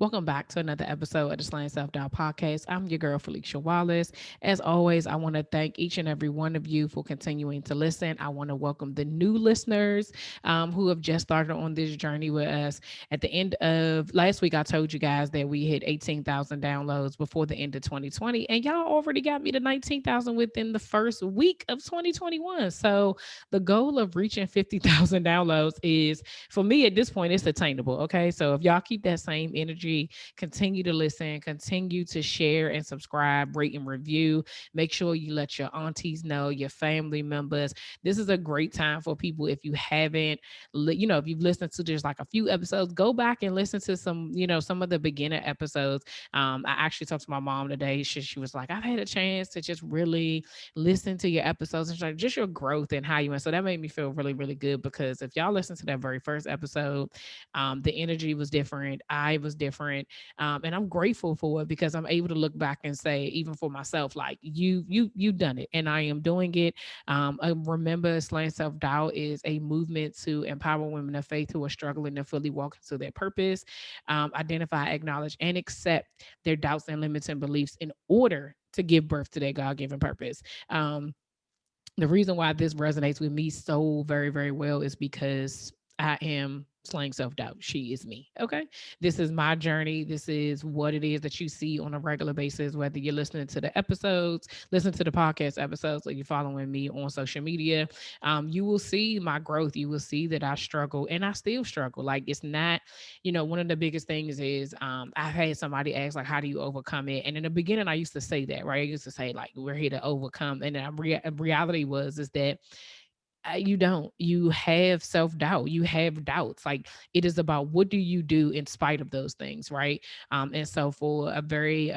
Welcome back to another episode of the Slaying Self Doubt Podcast. I'm your girl, Felicia Wallace. As always, I want to thank each and every one of you for continuing to listen. I want to welcome the new listeners who have just started on this journey with us. At the end of last week, I told you guys that we hit 18,000 downloads before the end of 2020, and y'all already got me to 19,000 within the first week of 2021. So the goal of reaching 50,000 downloads is, for me at this point, it's attainable. Okay. So if y'all keep that same energy, continue to listen, continue to share and subscribe, rate and review. Make sure you let your aunties know, your family members. This is a great time for people. If you haven't, if you've listened to just like a few episodes, go back and listen to some, some of the beginner episodes. I actually talked to my mom today. She was like, I've had a chance to just really listen to your episodes and just your growth and how you went. So that made me feel really, really good because if y'all listen to that very first episode, the energy was different. I was different. And I'm grateful for it because I'm able to look back and say, even for myself, like you done it and I am doing it. I remember Slaying Self Doubt is a movement to empower women of faith who are struggling to fully walk into their purpose, identify, acknowledge, and accept their doubts and limiting beliefs in order to give birth to their God given purpose. The reason why this resonates with me so very, very well is because I am slaying self doubt. She is me. Okay. This is my journey. This is what it is that you see on a regular basis, whether you're listening to the episodes, listen to the podcast episodes, or you're following me on social media. You will see my growth. You will see that I struggle and I still struggle. Like it's not, one of the biggest things is I've had somebody ask, like, how do you overcome it? And in the beginning, I used to say that, right? I used to say, like, we're here to overcome. And the reality is that you don't. You have self doubt. You have doubts. Like it is about what do you do in spite of those things, right? And so for a very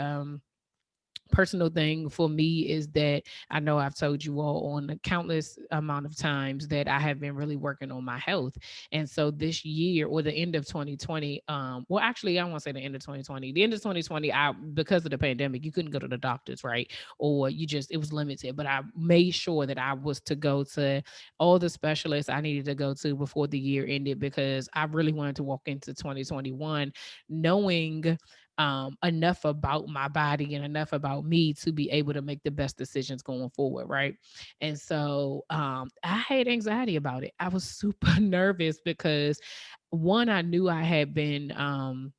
personal thing for me is that I know I've told you all on a countless amount of times that I have been really working on my health. And so this year or the end of 2020, well, actually, I won't say the end of 2020. The end of 2020, because of the pandemic, you couldn't go to the doctors, right? Or it was limited. But I made sure that I was to go to all the specialists I needed to go to before the year ended because I really wanted to walk into 2021 knowing enough about my body and enough about me to be able to make the best decisions going forward, right? And so I had anxiety about it. I was super nervous because one, I knew I had been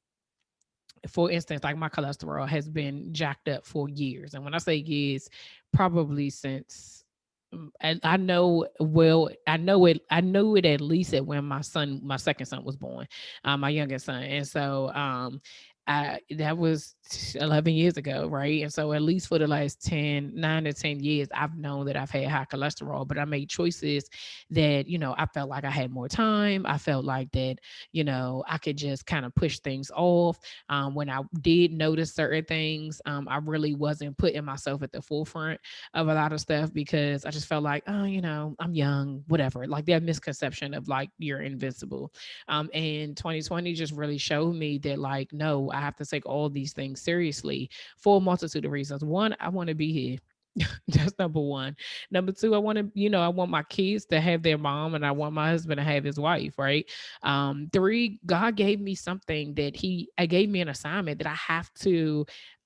for instance, like my cholesterol has been jacked up for years. And when I say years, probably since and I know well, I know it at least at when my second son was born, my youngest son. And so that was 11 years ago, right? And so at least for the last 9 to 10 years, I've known that I've had high cholesterol, but I made choices that, I felt like I had more time. I felt like that, I could just kind of push things off. When I did notice certain things, I really wasn't putting myself at the forefront of a lot of stuff because I just felt like, oh, I'm young, whatever. Like that misconception of like you're invincible. And 2020 just really showed me that, like, no, I have to take all these things seriously for a multitude of reasons. One, I want to be here. That's number one. Number two, I want my kids to have their mom and I want my husband to have his wife, right? Three, God gave me something that I gave me an assignment that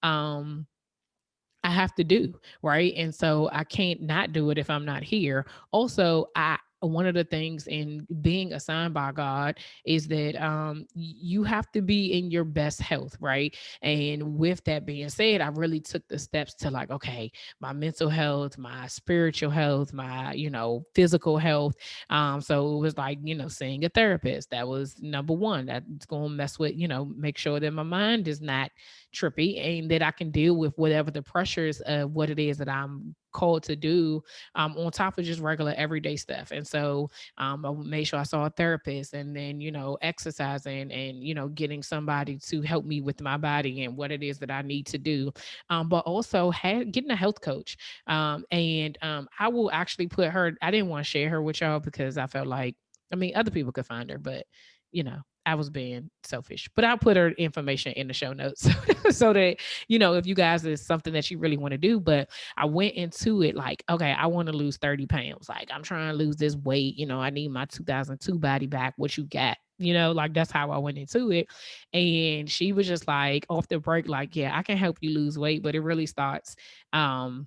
um, I have to do, right? And so I can't not do it if I'm not here. Also, one of the things in being assigned by God is that you have to be in your best health, right? And with that being said, I really took the steps to like, okay, my mental health, my spiritual health, my physical health. So it was like seeing a therapist. That was number one. That's going to mess with make sure that my mind is not trippy and that I can deal with whatever the pressures of what it is that I'm called to do, on top of just regular everyday stuff. And so I made sure I saw a therapist and then, exercising and, getting somebody to help me with my body and what it is that I need to do. But also getting a health coach. And I will actually put her, I didn't want to share her with y'all because I felt like, I mean, other people could find her, but I was being selfish, but I'll put her information in the show notes so that, if you guys is something that you really want to do. But I went into it like, okay, I want to lose 30 pounds. Like I'm trying to lose this weight. I need my 2002 body back. What you got? like that's how I went into it. And she was just like off the break, like, yeah, I can help you lose weight, but it really starts um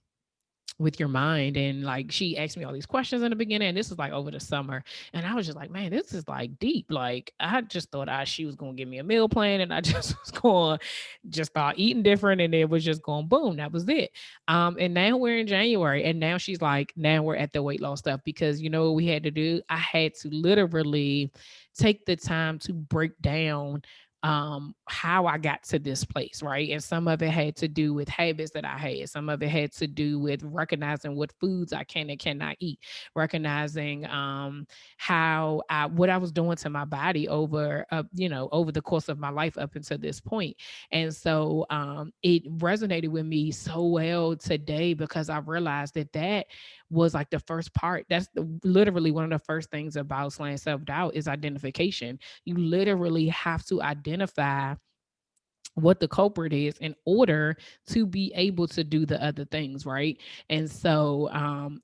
with your mind. And like she asked me all these questions in the beginning, and this was like over the summer. And I was just like, man, this is like deep. Like I just thought she was gonna give me a meal plan, and I just was going to just start eating different, and it was just going boom. That was it. And now we're in January, and now she's like, now we're at the weight loss stuff, because you know what we had to do? I had to literally take the time to break down how I got to this place, right? And some of it had to do with habits that I had. Some of it had to do with recognizing what foods I can and cannot eat, recognizing how what I was doing to my body over over the course of my life up until this point. And so it resonated with me so well today, because I realized that was like the first part. That's literally one of the first things about slaying self-doubt is identification. You literally have to identify what the culprit is in order to be able to do the other things, right? And so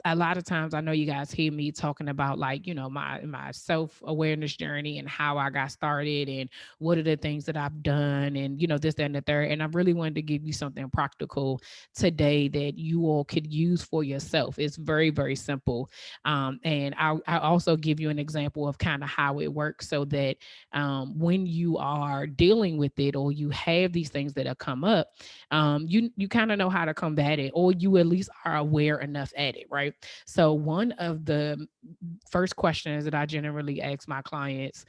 a lot of times I know you guys hear me talking about, like, my self-awareness journey and how I got started and what are the things that I've done, and this, that, and the third. And I really wanted to give you something practical today that you all could use for yourself. It's very, very simple. And I also give you an example of kind of how it works, so that when you are dealing with it, or you have these things that have come up, you kind of know how to combat it, or you at least are aware enough at it, right? So one of the first questions that I generally ask my clients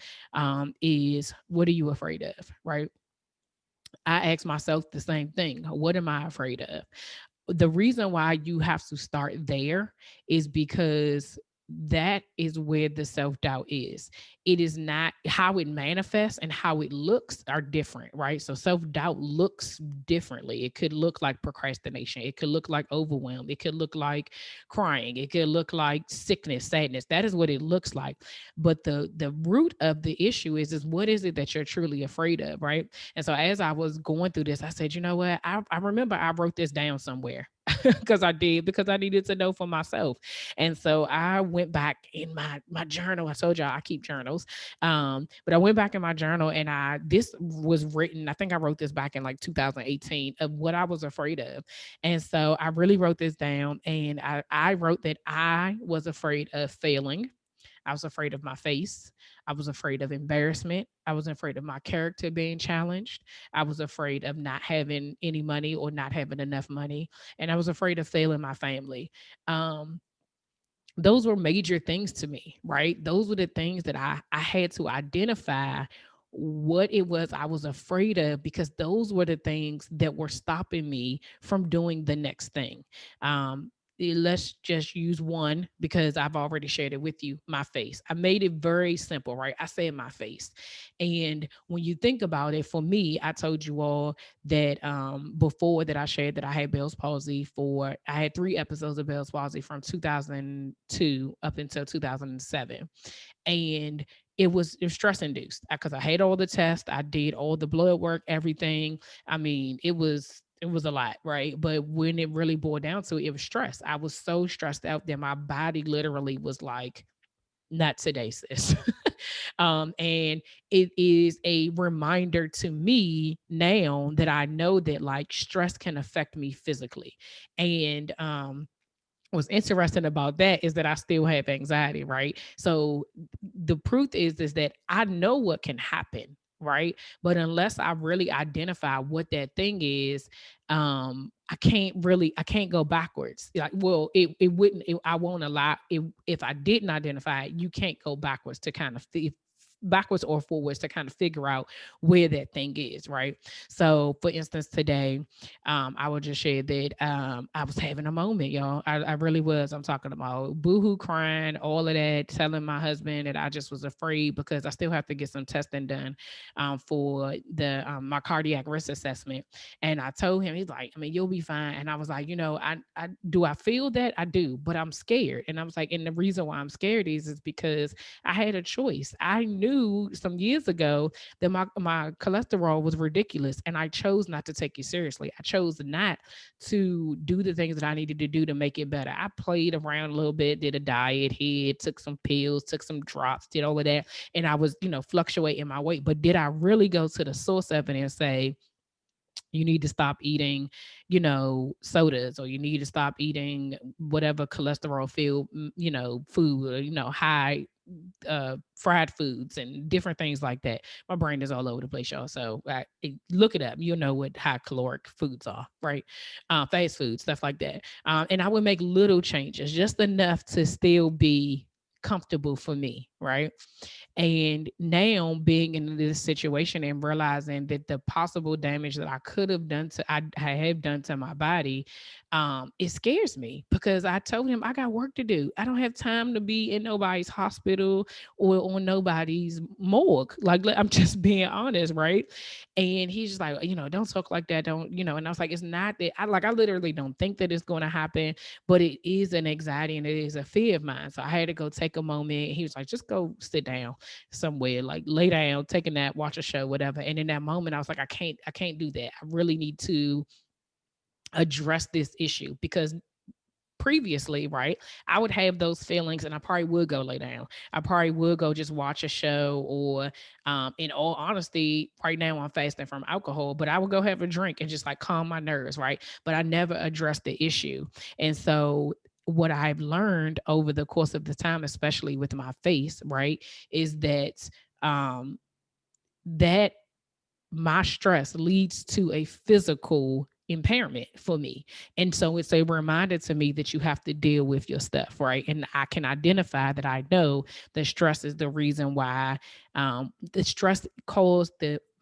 is, what are you afraid of, right? I ask myself the same thing. What am I afraid of? The reason why you have to start there is because that is where the self doubt is. It is not how it manifests, and how it looks are different, right? So self doubt looks differently. It could look like procrastination. It could look like overwhelm. It could look like crying. It could look like sickness, sadness. That is what it looks like. But the root of the issue is what is it that you're truly afraid of, right? And so as I was going through this, I said, you know what? I remember I wrote this down somewhere because I did, because I needed to know for myself. And so I went back in my journal. I told y'all I keep journals. But I went back in my journal, and this was written, I think I wrote this back in like 2018, of what I was afraid of. And so I really wrote this down, and I wrote that I was afraid of failing. I was afraid of my face. I was afraid of embarrassment. I was afraid of my character being challenged. I was afraid of not having any money or not having enough money. And I was afraid of failing my family. Um, those were major things to me, right? Those were the things that I had to identify what it was I was afraid of, because those were the things that were stopping me from doing the next thing. Let's just use one, because I've already shared it with you. My face. I made it very simple, right? I said my face. And when you think about it, for me, I told you all that before that I shared that I had Bell's palsy I had 3 episodes of Bell's palsy from 2002 up until 2007. And it was stress induced, because I had all the tests, I did all the blood work, everything. I mean, it was a lot, right? But when it really boiled down to it, it was stress. I was so stressed out that my body literally was like, not today, sis. And it is a reminder to me now that I know that like stress can affect me physically. And what's interesting about that is that I still have anxiety, right? So the truth is that I know what can happen, right? But unless I really identify what that thing is, I can't go backwards. Like, well, it wouldn't, I won't allow it. If I didn't identify it, you can't go backwards to kind of backwards or forwards to kind of figure out where that thing is, right? So for instance, today, I will just share that I was having a moment, y'all. I really was. I'm talking about boohoo crying, all of that, telling my husband that I just was afraid, because I still have to get some testing done for the my cardiac risk assessment. And I told him, he's like, I mean, you'll be fine. And I was like, I do, I feel that I do, but I'm scared. And I was like, and the reason why I'm scared is because I had a choice. I knew knew some years ago that my cholesterol was ridiculous, and I chose not to take it seriously. I chose not to do the things that I needed to do to make it better. I played around a little bit, did a diet here, took some pills, took some drops, did all of that, and I was, fluctuating my weight. But did I really go to the source of it and say, you need to stop eating, sodas, or you need to stop eating whatever cholesterol filled, food, or, high fried foods and different things like that. My brain is all over the place, y'all. So look it up. You'll know what high caloric foods are, right? Fast food, stuff like that. And I would make little changes, just enough to still be comfortable for me, right? And now being in this situation and realizing that the possible damage that I could have done to I have done to my body, it scares me because I told him I got work to do. I don't have time to be in nobody's hospital or on nobody's morgue. Like I'm just being honest, right? And he's just like, don't talk like that. Don't, and I was like, it's not that I literally don't think that it's going to happen, but it is an anxiety and it is a fear of mine. So I had to go take a moment. He was like, just go sit down somewhere, like lay down, take a nap, watch a show, whatever. And in that moment, I was like, I can't do that. I really need to address this issue because previously, right, I would have those feelings and I probably would go lay down. I probably would go just watch a show or in all honesty, right now I'm fasting from alcohol, but I would go have a drink and just like calm my nerves, right? But I never addressed the issue. And so what I've learned over the course of the time, especially with my face, right, is um that my stress leads to a physical impairment for me. And so it's a reminder to me that you have to deal with your stuff, right? And I can identify that I know that stress is the reason why the stress caused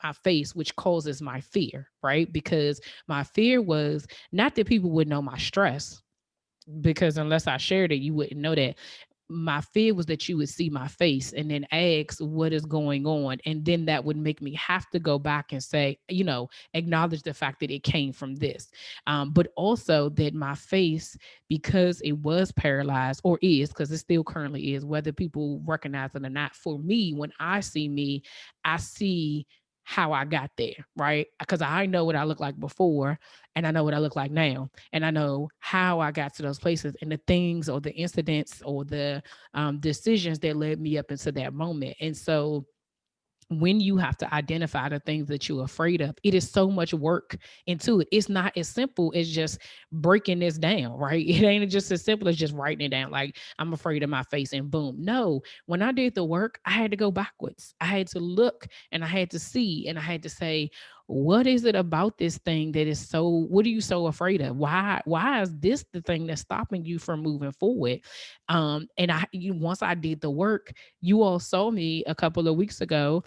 my face, which causes my fear, right? Because my fear was not that people would know my stress, because unless I shared it, you wouldn't know that. My fear was that you would see my face and then ask what is going on. And then that would make me have to go back and say, acknowledge the fact that it came from this. But also that my face, because it was paralyzed or is, because it still currently is, whether people recognize it or not, for me, when I see me, I see how I got there, right? Because I know what I look like before and I know what I look like now. And I know how I got to those places and the things or the incidents or the decisions that led me up into that moment. And so when you have to identify the things that you're afraid of, it is so much work into it. It's not as simple as just breaking this down, right? It ain't just as simple as just writing it down. Like, I'm afraid of my face and boom. No, when I did the work, I had to go backwards. I had to look and I had to see and I had to say, what is it about this thing that is so, what are you so afraid of? Why is this the thing that's stopping you from moving forward? And once I did the work, you all saw me a couple of weeks ago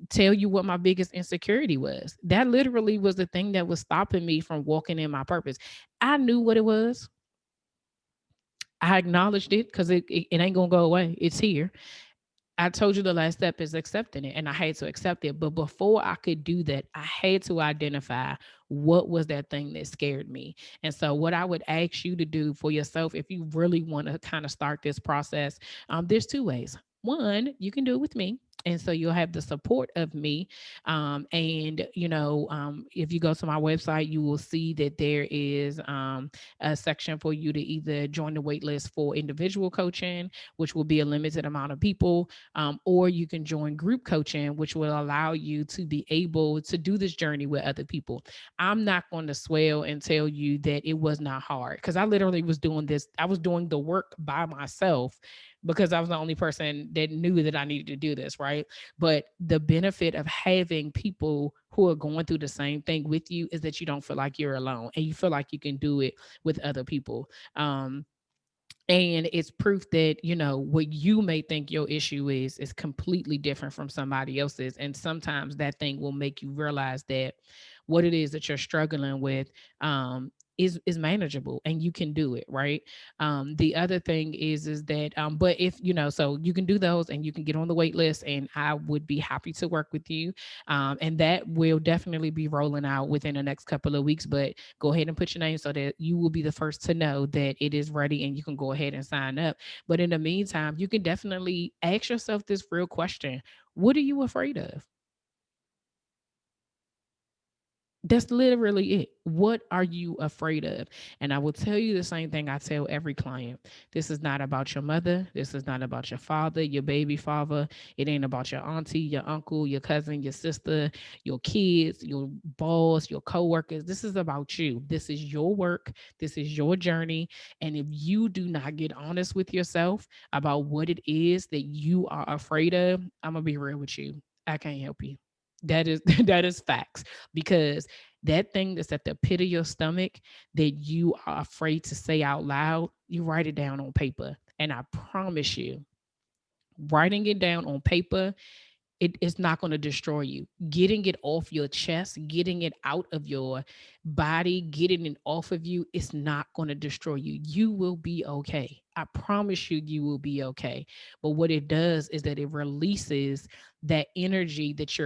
tell you what my biggest insecurity was. That literally was the thing that was stopping me from walking in my purpose. I knew what it was. I acknowledged it because it ain't gonna go away. It's here. I told you the last step is accepting it, and I had to accept it. But before I could do that, I had to identify what was that thing that scared me. And so, what I would ask you to do for yourself, if you really want to kind of start this process, there's two ways. One, you can do it with me. And so you'll have the support of me. If you go to my website, you will see that there is a section for you to either join the waitlist for individual coaching, which will be a limited amount of people, or you can join group coaching, which will allow you to be able to do this journey with other people. I'm not going to swell and tell you that it was not hard because I literally was doing this. I was doing the work by myself because I was the only person that knew that I needed to do this, right? But the benefit of having people who are going through the same thing with you is that you don't feel like you're alone and you feel like you can do it with other people. And it's proof that what you may think your issue is completely different from somebody else's, and sometimes that thing will make you realize that what it is that you're struggling with is manageable and you can do it, right? The other thing is that but if you know, so you can do those and you can get on the wait list, and I would be happy to work with you. And that will definitely be rolling out within the next couple of weeks. But go ahead and put your name so that you will be the first to know that it is ready and you can go ahead and sign up. But in the meantime, you can definitely ask yourself this real question: what are you afraid of? That's literally it. What are you afraid of? And I will tell you the same thing I tell every client. This is not about your mother. This is not about your father, your baby father. It ain't about your auntie, your uncle, your cousin, your sister, your kids, your boss, your coworkers. This is about you. This is your work. This is your journey. And if you do not get honest with yourself about what it is that you are afraid of, I'm gonna be real with you. I can't help you. That is that is facts, because that thing that's at the pit of your stomach that you are afraid to say out loud, you write it down on paper. And I promise you, writing it down on paper, it's not going to destroy you. Getting it off your chest, getting it out of your body, getting it off of you, it's not going to destroy you. You will be okay. I promise you, you will be okay. But what it does is that it releases that energy that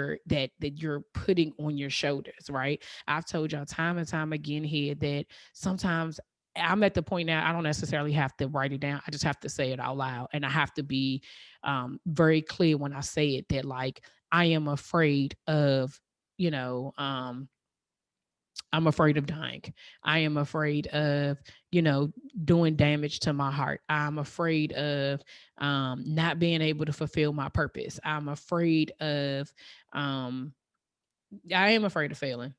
you're putting on your shoulders, right? I've told y'all time and time again here that sometimes I'm at the point now I don't necessarily have to write it down. I just have to say it out loud, and I have to be very clear when I say it, that like I am afraid of, you know, I'm afraid of dying. I am afraid of, you know, doing damage to my heart. I'm afraid of not being able to fulfill my purpose. I'm afraid of um, I am afraid of failing.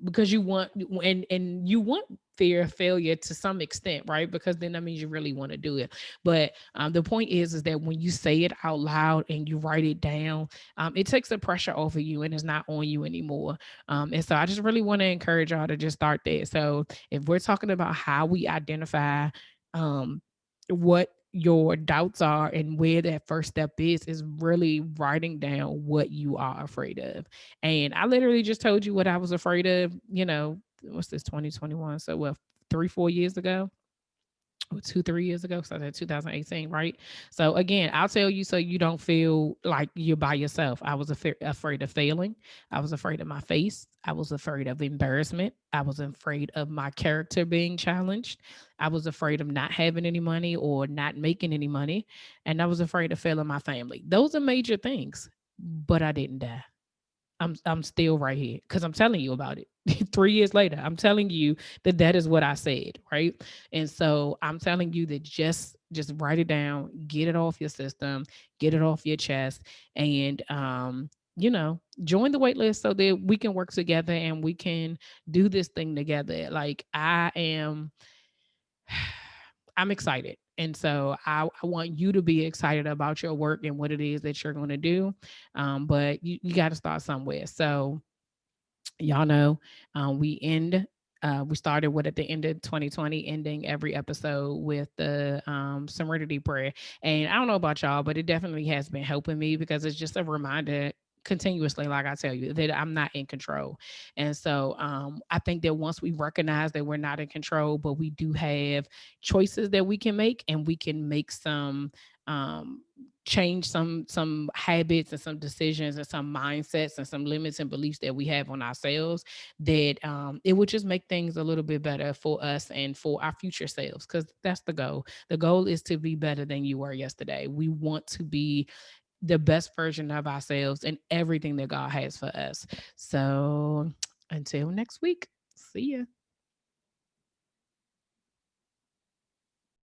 Because you want, and you want fear of failure to some extent, right? Because then that means you really want to do it. But the point is that when you say it out loud and you write it down, it takes the pressure off of you and it's not on you anymore. And so I just really want to encourage y'all to just start there. So if we're talking about how we identify um, what your doubts are and where that first step is really writing down what you are afraid of. And I literally just told you what I was afraid of, what's this, 2021? So what, 3, 4 years ago? Or 2, 3 years ago, so that 2018, right? So again, I'll tell you so you don't feel like you're by yourself. I was afraid of failing. I was afraid of my face. I was afraid of embarrassment. I was afraid of my character being challenged. I was afraid of not having any money or not making any money. And I was afraid of failing my family. Those are major things, but I didn't die. I'm still right here because I'm telling you about it. 3 years later, I'm telling you that that is what I said, right? And so I'm telling you that just write it down, get it off your system, get it off your chest, and join the wait list so that we can work together and we can do this thing together. Like I'm excited. And so I want you to be excited about your work and what it is that you're going to do. But you got to start somewhere. So y'all know we started with at the end of 2020, ending every episode with the serenity prayer. And I don't know about y'all, but it definitely has been helping me because it's just a reminder continuously, like I tell you, that I'm not in control. And so I think that once we recognize that we're not in control, but we do have choices that we can make, and we can make some um change some habits and some decisions and some mindsets and some limits and beliefs that we have on ourselves, that it would just make things a little bit better for us and for our future selves, because that's the goal. The goal is to be better than you were yesterday. We want to be the best version of ourselves and everything that God has for us. So until next week, see ya.